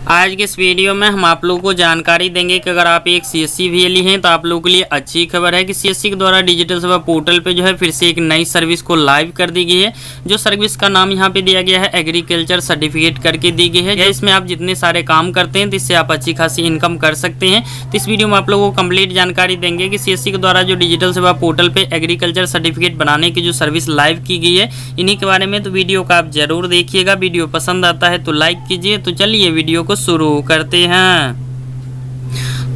आज के इस वीडियो में हम आप लोगों को जानकारी देंगे कि अगर आप एक सीएससी वीएलई हैं तो आप लोगों के लिए अच्छी खबर है कि सीएससी के द्वारा डिजिटल सेवा पोर्टल पे जो है फिर से एक नई सर्विस को लाइव कर दी गई है। जो सर्विस का नाम यहाँ पे दिया गया है एग्रीकल्चर सर्टिफिकेट करके दी गई है। इसमें आप जितने सारे काम करते हैं तो इससे आप अच्छी खासी इनकम कर सकते हैं। तो इस वीडियो में आप लोगों को कंप्लीट जानकारी देंगे कि सीएससी के द्वारा जो डिजिटल सेवा पोर्टल पे एग्रीकल्चर सर्टिफिकेट बनाने की जो सर्विस लाइव की गई है इन्हीं के बारे में। तो वीडियो को आप जरूर देखिएगा, वीडियो पसंद आता है तो लाइक कीजिए। तो चलिए वीडियो को शुरू करते हैं।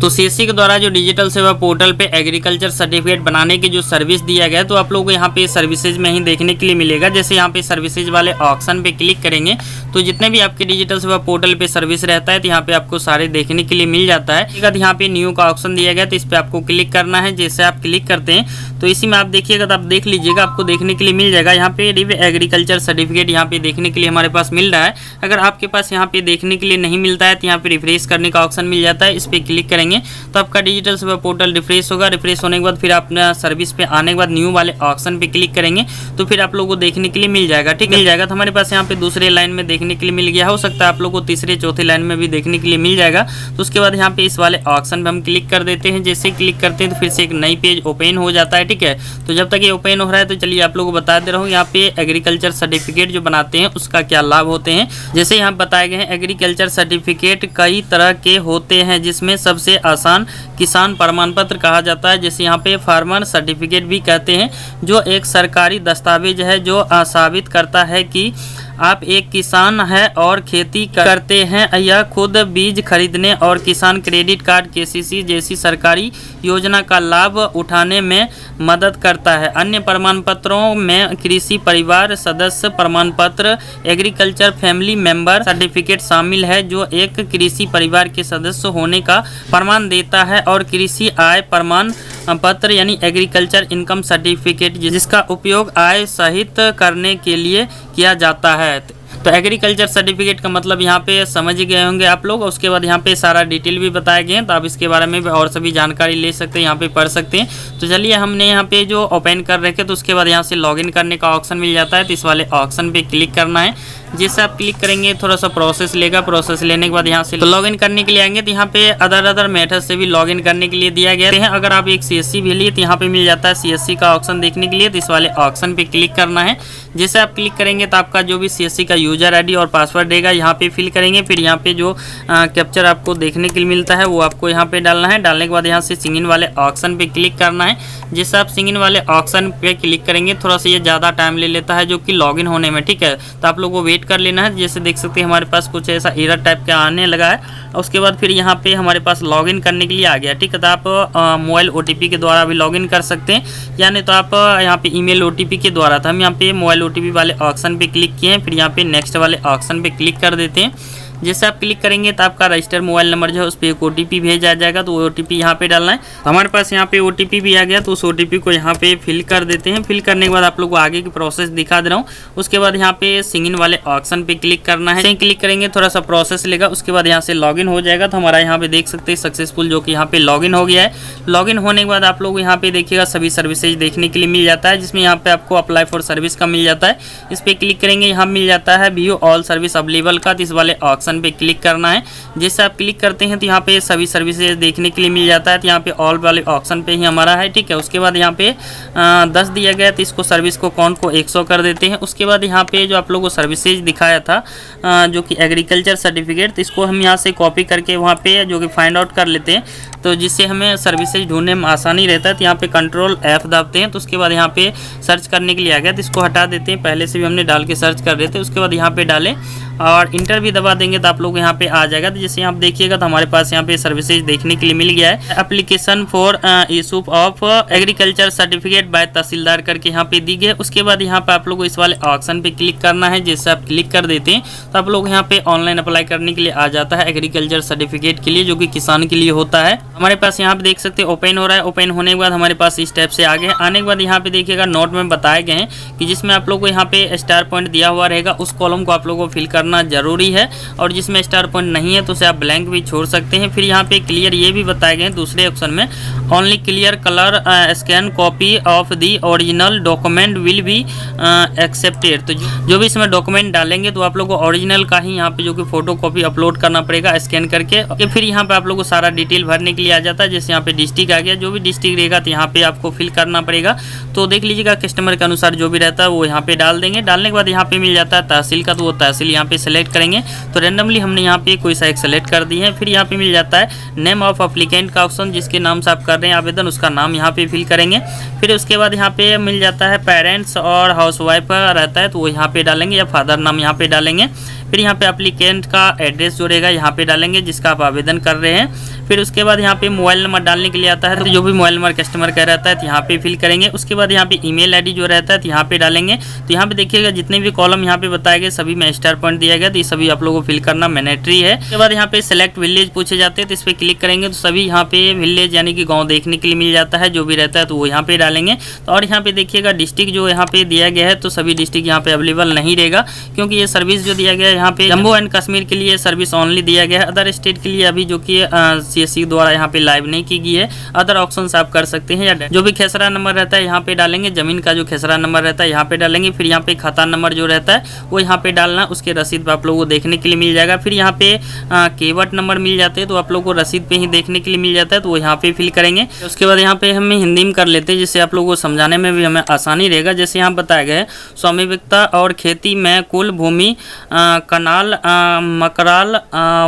तो सीएससी के द्वारा जो डिजिटल सेवा पोर्टल पे एग्रीकल्चर सर्टिफिकेट बनाने की जो सर्विस दिया गया है तो आप लोगों को यहाँ पे सर्विसेज में ही देखने के लिए मिलेगा। जैसे यहाँ पे सर्विसेज वाले ऑप्शन पे क्लिक करेंगे तो जितने भी आपके डिजिटल सेवा पोर्टल पे सर्विस रहता है तो यहाँ पे आपको सारे देखने के लिए मिल जाता है। एक यहाँ पे न्यू का ऑप्शन दिया गया तो इस पर आपको क्लिक करना है। जैसे आप क्लिक करते हैं तो इसी में आप देखिएगा तो आप देख लीजिएगा, आपको देखने के लिए मिल जाएगा यहाँ पे एग्रीकल्चर सर्टिफिकेट यहाँ पे देखने के लिए हमारे पास मिल रहा है। अगर आपके पास यहाँ पे देखने के लिए नहीं मिलता है तो यहाँ पे रिफ्रेश करने का ऑप्शन मिल जाता है। इस पर क्लिक करेंगे तो आपका डिजिटल सेवा पोर्टल रिफ्रेश होगा। रिफ्रेश होने के बाद फिर आप सर्विस पे आने के बाद न्यू वाले ऑप्शन पे क्लिक करेंगे तो फिर आप लोगों को देखने के लिए मिल जाएगा। ठीक मिल जाएगा। तो हमारे पास यहाँ पे दूसरे लाइन में देखने के लिए मिल गया, हो सकता है आप लोगों को तीसरे चौथे लाइन में भी देखने के लिए मिल जाएगा। तो उसके बाद यहाँ पे इस वाले ऑप्शन पे हम क्लिक कर देते हैं। जैसे क्लिक करते हैं तो फिर से एक नई पेज ओपन हो जाता है। ठीक है, तो जब तक ये ओपन हो रहा है तो चलिए आप लोगों को बता दे रहा हूँ यहाँ पे एग्रीकल्चर सर्टिफिकेट जो बनाते हैं उसका क्या लाभ होते हैं। जैसे यहाँ बताए गए हैं एग्रीकल्चर सर्टिफिकेट कई तरह के होते हैं जिसमें सबसे आसान किसान प्रमाण पत्र कहा जाता है, जैसे यहाँ पे फार्मर सर्टिफिकेट भी कहते हैं, जो एक सरकारी दस्तावेज है जो साबित करता है कि आप एक किसान है और खेती करते हैं। यह खुद बीज खरीदने और किसान क्रेडिट कार्ड केसीसी जैसी सरकारी योजना का लाभ उठाने में मदद करता है। अन्य प्रमाण पत्रों में कृषि परिवार सदस्य प्रमाण पत्र, एग्रीकल्चर फैमिली मेंबर सर्टिफिकेट शामिल है जो एक कृषि परिवार के सदस्य होने का प्रमाण देता है, और कृषि आय प्रमाण पत्र यानी एग्रीकल्चर इनकम सर्टिफिकेट जिसका उपयोग आय सहित करने के लिए किया जाता है। तो एग्रीकल्चर सर्टिफिकेट का मतलब यहाँ पे समझ गए होंगे आप लोग। उसके बाद यहाँ पे सारा डिटेल भी बताए गए हैं तो आप इसके बारे में भी और सभी जानकारी ले सकते हैं, यहाँ पे पढ़ सकते हैं। तो चलिए हमने यहाँ पे जो ओपन कर रखे तो उसके बाद यहाँ से लॉगिन करने का ऑप्शन मिल जाता है। तो इस वाले ऑप्शन पे क्लिक करना है। जैसे आप क्लिक करेंगे थोड़ा सा प्रोसेस लेगा, प्रोसेस लेने के बाद यहाँ से तो लॉगिन करने के लिए आएंगे तो यहाँ पे अदर मेथड से भी लॉगिन करने के लिए दिया गया है। अगर आप एक सीएससी भी लिए तो यहाँ पे मिल जाता है सीएससी का ऑप्शन देखने के लिए। तो इस वाले ऑप्शन पे क्लिक करना है। जैसे आप क्लिक करेंगे तो आपका जो भी सीएससी का यूजर आईडी और पासवर्ड देगा यहाँ पे फिल करेंगे। फिर यहाँ पे जो कैप्चर आपको देखने के लिए मिलता है वो आपको यहाँ पे डालना है। डालने के बाद यहाँ से सिंग इन वाले ऑप्शन पे क्लिक करना है। जैसे आप सिंग इन वाले ऑप्शन पे क्लिक करेंगे थोड़ा सा ये ज़्यादा टाइम ले लेता है जो कि लॉगिन होने में। ठीक है, तो आप लोगों को वेट कर लेना है। जैसे देख सकते हैं हमारे पास कुछ ऐसा एरर टाइप का आने लगा है। उसके बाद फिर यहाँ पे हमारे पास लॉगिन करने के लिए आ गया। ठीक है, तो आप मोबाइल ओटीपी के द्वारा भी लॉगिन कर सकते हैं, या नहीं तो आप यहाँ पे ईमेल ओटीपी के द्वारा। था हम यहाँ पे मोबाइल ओटीपी वाले ऑप्शन पे क्लिक किए हैं। फिर यहाँ पे नेक्स्ट वाले ऑप्शन पे क्लिक कर देते हैं। जैसे आप क्लिक करेंगे तो आपका रजिस्टर मोबाइल नंबर जो है उस पर एक ओटीपी भेजा जाएगा, तो वो ओटीपी यहाँ पे डालना है। तो हमारे पास यहाँ पे ओटीपी भी आ गया तो उस ओटीपी को यहाँ पे फिल कर देते हैं। फिल करने के बाद आप लोग को आगे की प्रोसेस दिखा दे रहा हूँ। उसके बाद यहाँ पे सिंग इन वाले ऑप्शन पे क्लिक करना है। क्लिक करेंगे थोड़ा सा प्रोसेस लेगा, उसके बाद यहाँ से लॉगिन हो जाएगा। तो हमारा यहाँ पे देख सकते हैं सक्सेसफुल जो कि यहाँ पे लॉगिन हो गया है। लॉगिन होने के बाद आप लोग यहाँ पे देखिएगा सभी सर्विसेज देखने के लिए मिल जाता है, जिसमें यहाँ पे आपको अप्लाई फॉर सर्विस का मिल जाता है। इस पर क्लिक करेंगे, यहाँ मिल जाता है व्यू ऑल सर्विस अवेलेबल का। तो इस वाले ऑप्शन पे क्लिक करना है। जैसे आप क्लिक करते हैं तो यहाँ पे सभी सर्विसेज देखने के लिए मिल जाता है। तो यहाँ पे ऑल वाले ऑप्शन पे ही हमारा है। ठीक है, उसके बाद यहाँ पे 10 दिया गया तो इसको सर्विस को काउंट को 100 कर देते हैं। उसके बाद यहाँ पे जो आप लोगों को सर्विसेज दिखाया था जो कि एग्रीकल्चर सर्टिफिकेट, तो इसको हम यहाँ से कॉपी करके वहाँ पे जो कि फाइंड आउट कर लेते हैं, तो जिससे हमें सर्विसेज ढूंढने में आसानी रहता है। तो यहाँ पे कंट्रोल F दबाते हैं। तो उसके बाद यहाँ पे सर्च करने के लिए आ गया तो इसको हटा देते हैं। पहले से भी हमने डाल के सर्च कर रहे थे। उसके बाद यहाँ पे डालें और इंटर भी दबा देंगे तो आप लोग यहाँ पे आ जाएगा। तो जैसे आप देखिएगा तो हमारे पास यहाँ पे सर्विसेज देखने के लिए मिल गया है। Application for issue of agriculture certificate by tehsildar करके यहाँ पे दी गई। उसके बाद यहाँ पे आप लोग को इस वाले ऑप्शन पे क्लिक करना है। जैसे आप क्लिक कर देते हैं तो आप लोग यहाँ पे ऑनलाइन अप्लाई करने के लिए आ जाता है एग्रीकल्चर सर्टिफिकेट के लिए, जो कि किसान के लिए होता है। हमारे पास यहाँ पे देख सकते हैं ओपन हो रहा है। ओपन होने के बाद हमारे पास इस टाइप से आगे आने के बाद यहाँ पे देखिएगा नोट में बताए गए हैं कि जिसमें आप लोग को यहाँ पे स्टार पॉइंट दिया हुआ रहेगा, उस कॉलम को आप लोगों को फिल करना जरूरी है, और जिसमें स्टार पॉइंट नहीं है तो उसे आप ब्लैंक भी छोड़ सकते हैं। फिर यहाँ पे क्लियर ये भी बताए गए हैं दूसरे ऑप्शन में, only clear colour scan copy of the original document will be accepted. तो जो भी इसमें डॉक्यूमेंट डालेंगे तो आप लोग को ओरिजिनल का ही यहाँ पे जो कि फोटो कॉपी अपलोड करना पड़ेगा स्कैन करके। फिर यहाँ पे आप लोग को सारा डिटेल भरने के लिए आ जाता है। जैसे यहाँ पे डिस्ट्रिक्ट आ गया, जो भी डिस्ट्रिक्ट रहेगा तो यहाँ पे आपको फिल करना पड़ेगा। तो देख लीजिएगा कस्टमर के अनुसार जो भी रहता है वो यहाँ पे डाल देंगे। डालने के बाद यहाँ पे मिल जाता है तहसील का, तो वो तहसील यहाँ पे सेलेक्ट करेंगे। तो रेंडमली हमने यहाँ पे कोई सा एक सेलेक्ट कर दी है। फिर यहाँ पे मिल जाता है नेम ऑफ अप्लीकेंट का ऑप्शन, जिसके नाम से आप कर रहे हैं आवेदन उसका नाम यहाँ पे फिल करेंगे। फिर उसके बाद यहाँ पे मिल जाता है पेरेंट्स और हाउसवाइफ रहता है तो वो यहाँ पे डालेंगे, या फादर नाम यहाँ पे डालेंगे। फिर यहाँ पे एप्लीकेंट का एड्रेस जो रहेगा यहाँ पे डालेंगे जिसका आप आवेदन कर रहे हैं। फिर उसके बाद यहाँ पे मोबाइल नंबर डालने के लिए आता है, तो जो भी मोबाइल नंबर कस्टमर का रहता है तो यहाँ पे फिल करेंगे। उसके बाद यहाँ पे ईमेल आईडी जो रहता है तो यहाँ पे डालेंगे। तो यहाँ पे देखिएगा जितने भी कॉलम यहाँ पे बताए गए सभी में स्टार पॉइंट दिया गया, तो ये सभी आप लोगों को फिल करना मैंडेटरी है। उसके बाद यहाँ पे सेलेक्ट विलेज पूछे जाते हैं, तो इस पर क्लिक करेंगे तो सभी यहाँ पे विलेज यानी कि गाँव देखने के लिए मिल जाता है, जो भी रहता है तो वो यहाँ पे डालेंगे। तो और यहाँ पे देखिएगा डिस्ट्रिक्ट जो यहाँ पे दिया गया है तो सभी डिस्ट्रिक्ट यहाँ पे अवेलेबल नहीं रहेगा, क्योंकि ये सर्विस जो दिया गया है यहाँ पे जम्मू एंड कश्मीर के लिए सर्विस ओनली दिया गया है। अदर स्टेट के लिए अभी जो कि CSC द्वारा यहाँ पे लाइव नहीं की गई है। अदर ऑप्शन आप कर सकते हैं, या जो भी खेसरा नंबर रहता है यहाँ पे डालेंगे, जमीन का जो खेसरा नंबर रहता है यहाँ पे डालेंगे। फिर यहाँ पे खाता नंबर जो रहता है वो यहाँ पे डालना, उसके रसीद आप लोगों को देखने के लिए मिल जाएगा। फिर यहाँ पे केवट नंबर मिल जाते हैं तो आप लोगों को रसीद पे ही देखने के लिए मिल जाता है, तो वो यहाँ पे फिल करेंगे। उसके बाद यहाँ पे हम हिंदी में कर लेते हैं, जिससे आप लोगों को समझाने में भी हमें आसानी रहेगा। जैसे यहाँ बताया गया है स्वामित्व और खेती में कुल भूमि कनाल मकराल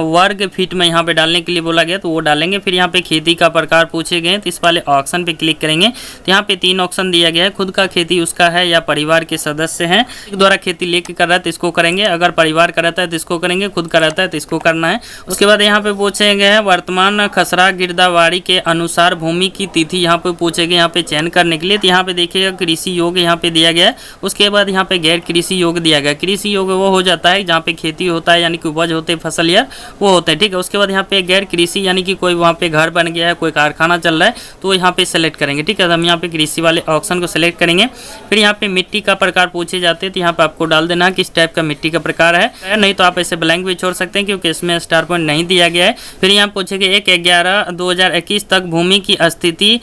वर्ग फीट में यहाँ पे डालने के लिए बोला गया, तो वो डालेंगे। फिर यहाँ पे खेती का प्रकार पूछे गए तो इस वाले ऑप्शन पे क्लिक करेंगे। तो यहाँ पे 3 ऑप्शन दिया गया है, खुद का खेती उसका है या परिवार के सदस्य हैं द्वारा खेती लेके कर रहा है तो इसको करेंगे, अगर परिवार का रहता है तो इसको करेंगे, खुद का रहता है तो इसको करना है। उसके बाद यहाँ पे पूछे गए हैं वर्तमान खसरा गिरदावरी के अनुसार भूमि की तिथि यहाँ पे पूछे गए, यहाँ पे चयन करने के लिए। तो यहाँ पे देखिएगा कृषि योग्य यहाँ पे दिया गया है। उसके बाद यहाँ पे गैर कृषि योग्य दिया गया। कृषि योग्य वो हो जाता है जहाँ पे खेती होता है यानी कि उपज होते हैं फसल या वो होते हैं, ठीक है। उसके बाद यहाँ पे गैर कृषि यानी कि कोई वहाँ पे घर बन गया है, कोई कारखाना चल रहा है तो यहाँ पे सेलेक्ट करेंगे, ठीक है। तो हम यहाँ पे कृषि वाले ऑप्शन को सेलेक्ट करेंगे। फिर यहाँ पे मिट्टी का प्रकार पूछे जाते हैं, तो यहाँ पे आपको डाल देना है किस टाइप का मिट्टी का प्रकार है, नहीं तो आप ऐसे ब्लैंक भी छोड़ सकते हैं क्योंकि इसमें स्टार पॉइंट नहीं दिया गया है। फिर यहाँ पूछेगा 1/11/2021 तक भूमि की स्थिति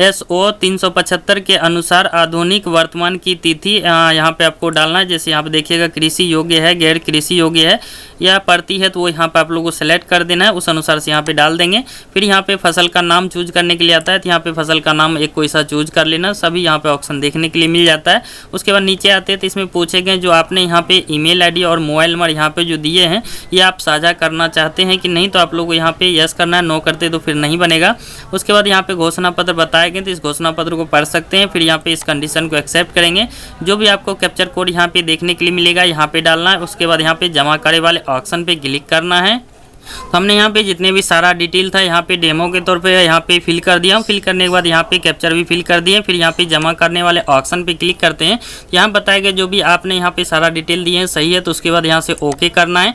SO 375 के अनुसार आधुनिक वर्तमान की तिथि यहाँ पे आपको डालना है। जैसे यहाँ पे देखिएगा कृषि योग्य है, गैर कृषि योग्य है या पड़ती है, तो वो यहाँ पे आप लोगों को सेलेक्ट कर देना है, उस अनुसार से यहाँ पे डाल देंगे। फिर यहाँ पे फसल का नाम चूज करने के लिए आता है, तो यहाँ पे फसल का नाम एक कोई सा चूज कर लेना, सभी यहाँ पे ऑप्शन देखने के लिए मिल जाता है। उसके बाद नीचे आते हैं तो इसमें पूछे गए जो आपने यहाँ पे ईमेल आईडी और मोबाइल नंबर यहाँ पे जो दिए हैं ये आप साझा करना चाहते हैं कि नहीं, तो आप लोग को यहाँ पे यस करना है, नो करते तो फिर नहीं बनेगा। उसके बाद यहाँ पे घोषणा पत्र बताया गया तो इस घोषणा पत्र को पढ़ सकते हैं। फिर यहाँ पे इस कंडीशन को एक्सेप्ट करेंगे। जो भी आपको कैप्चर कोड यहाँ पे देखने के लिए मिलेगा यहाँ पे डालना है। उसके बाद यहाँ पे जमा करे वाले ऑप्शन पे क्लिक करना है। तो हमने यहाँ पे जितने भी सारा डिटेल था यहाँ पे डेमो के तौर पे यहाँ पे फिल कर दिया। फिल करने के बाद यहाँ पे कैप्चर भी फिल कर दिए। फिर यहाँ पे जमा करने वाले ऑप्शन पे क्लिक करते हैं। यहाँ बताया गया जो भी आपने यहाँ पे सारा डिटेल दिए हैं सही है, तो उसके बाद यहाँ से ओके करना है।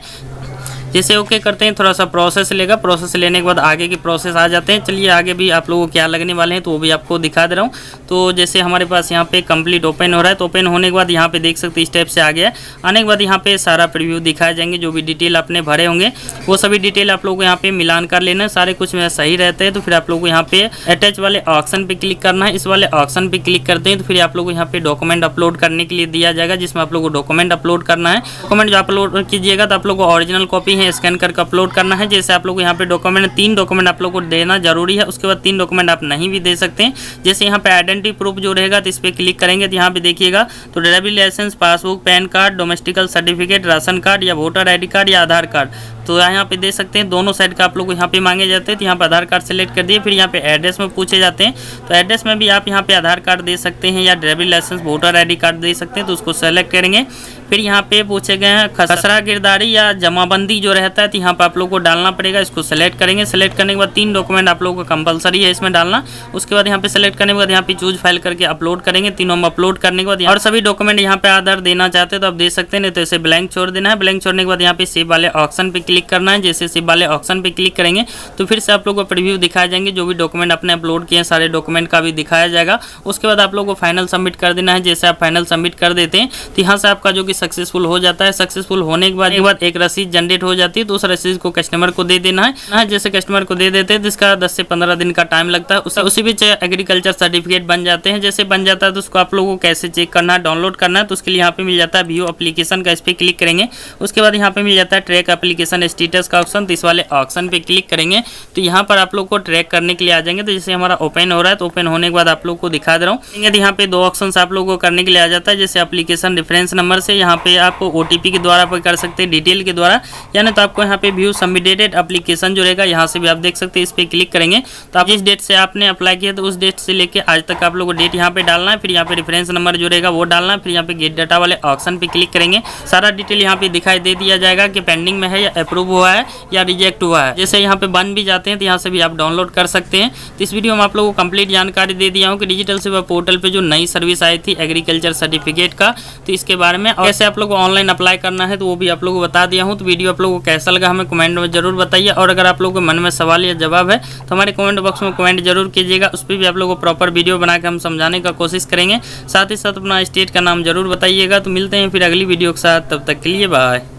जैसे ओके करते हैं थोड़ा सा प्रोसेस लेगा, प्रोसेस लेने के बाद आगे की प्रोसेस आ जाते हैं। चलिए आगे भी आप लोगों को क्या लगने वाले हैं तो वो भी आपको दिखा दे रहा हूँ। तो जैसे हमारे पास यहाँ पे कंप्लीट ओपन हो रहा है, तो ओपन होने के बाद यहाँ पे देख सकते हैं इस टाइप से आ गया। आने के बाद यहाँ पे सारा प्रीव्यू दिखाए जाएंगे, जो भी डिटेल आपने भरे होंगे वो सभी डिटेल आप लोगों को यहाँ पे मिलान कर लेना है। सारे कुछ में सही रहते हैं तो फिर आप लोग को यहाँ पे अटैच वाले ऑप्शन पे क्लिक करना है। इस वाले ऑप्शन पे क्लिक करते हैं तो फिर आप लोग को यहाँ पे डॉक्यूमेंट अपलोड करने के लिए दिया जाएगा, जिसमें आप लोग को डॉक्यूमेंट अपलोड करना है। डॉक्यूमेंट जो अपलोड कीजिएगा तो आप लोग को ओरिजिनल कॉपी है स्कैन करके अपलोड करना है। जैसे आप लोग को यहाँ पे डॉक्यूमेंट 3 डॉक्यूमेंट आप लोग को देना जरूरी है। उसके बाद 3 डॉक्यूमेंट आप नहीं भी दे सकते हैं। जैसे यहाँ पे आइडेंटिटी प्रूफ जो रहेगा तो इस पर क्लिक करेंगे तो यहाँ पे देखिएगा तो driving licence, passbook, PAN card, domicile certificate, ration card या वोटर ID कार्ड या आधार कार्ड, तो यहाँ पे दे सकते हैं। दोनों साइड का आप लोग को यहाँ पे मांगे जाते हैं, तो यहाँ पे आधार कार्ड सेलेक्ट कर दिए। फिर यहाँ पे एड्रेस में पूछे जाते हैं, तो एड्रेस में भी आप यहाँ पे आधार कार्ड दे सकते हैं या driving licence, voter ID card दे सकते हैं, तो उसको सेलेक्ट करेंगे। फिर यहाँ पे पूछे गए हैं खसरा गिरदारी या जमाबंदी जो रहता है, तो यहाँ पे आप लोग को डालना पड़ेगा, इसको सेलेक्ट करेंगे। सेलेक्ट करने के बाद 3 डॉक्यूमेंट आप लोगों को कंपलसरी है इसमें डालना। उसके बाद यहाँ पे सेलेक्ट करने के बाद यहाँ पे चूज फाइल करके अपलोड करेंगे। तीनों में अपलोड करने के बाद और सभी डॉक्यूमेंट यहाँ पे आधार देना चाहते हैं तो आप दे सकते हैं, नहीं तो इसे ब्लैंक छोड़ देना है। ब्लैंक छोड़ने के बाद यहाँ पे सेव वाले ऑप्शन पे क्लिक क्लिक करना है। जैसे सिप वाले ऑप्शन पे क्लिक करेंगे तो फिर से आप लोग को प्रीव्यू दिखाए जाएंगे, जो भी डॉक्यूमेंट आपने अपलोड किए हैं सारे डॉक्यूमेंट का भी दिखाया जाएगा। उसके बाद आप लोग को फाइनल सबमिट कर देना है। जैसे आप फाइनल सबमिट कर देते हैं तो यहाँ से आपका जो कि सक्सेसफुल हो जाता है। सक्सेसफुल होने के बाद एक रसीद जनरेट हो जाती है, तो उस रसीद को कस्टमर को दे देना है। जैसे कस्टमर को दे देते हैं तो इसका 10 से 15 दिन का टाइम लगता है। उसी बीच एग्रीकल्चर सर्टिफिकेट बन जाते हैं। जैसे बन जाता है तो उसको आप लोगों को कैसे चेक करना है, डाउनलोड करना है, तो उसके लिए यहाँ पे मिल जाता है व्यू एप्लीकेशन का, इस पर क्लिक करेंगे। उसके बाद यहाँ पे मिल जाता है ट्रैक एप्लीकेशन स्टेटस का ऑप्शन, तो इस वाले ऑप्शन पे क्लिक करेंगे तो यहाँ पर आप लोग को ट्रैक करने के लिए आ जाएंगे। तो जैसे हमारा ओपन हो रहा है तो ओपन होने के बाद आप लोग को दिखा दे रहा हूँ। यहाँ पे 2 ऑप्शन आप लोगों को करने के लिए आ जाता है। जैसे एप्लीकेशन रेफरेंस नंबर से यहाँ पे आप OTP के द्वारा कर सकते हैं, डिटेल के द्वारा, यानी तो आपको यहाँ पे व्यू सबमिटेड एप्लीकेशन जो रहेगा यहाँ से भी आप देख सकते हैं। इस पे क्लिक करेंगे तो आप जिस डेट से आपने अप्लाई किया तो उस डेट से लेके आज तक आप लोगों को डेट यहाँ पे डालना है। फिर यहाँ पे रेफरेंस नंबर जो रहेगा वो डालना है। फिर यहाँ पे गेट डाटा वाले ऑप्शन पे क्लिक करेंगे, सारा डिटेल यहाँ पे दिखाई दे दिया जाएगा कि पेंडिंग में है या अप्रूव हुआ है या रिजेक्ट हुआ है। जैसे यहाँ पे बन भी जाते हैं तो यहाँ से भी आप डाउनलोड कर सकते हैं। तो इस वीडियो में आप लोगों को कंप्लीट जानकारी दे दिया हूँ कि डिजिटल सेवा पोर्टल पे जो नई सर्विस आई थी एग्रीकल्चर सर्टिफिकेट का, तो इसके बारे में, और कैसे आप लोग को ऑनलाइन अप्लाई करना है तो वो भी आप लोगों को बता दिया हूँ। तो वीडियो आप लोगों को कैसा लगा हमें कमेंट में जरूर बताइए, और अगर आप लोगों के मन में सवाल या जवाब है तो हमारे कमेंट बॉक्स में कमेंट जरूर कीजिएगा। उस पर भी आप लोगों को प्रॉपर वीडियो बना के हम समझाने का कोशिश करेंगे। साथ ही साथ अपना स्टेट का नाम जरूर बताइएगा। तो मिलते हैं फिर अगली वीडियो के साथ, तब तक के लिए बाय।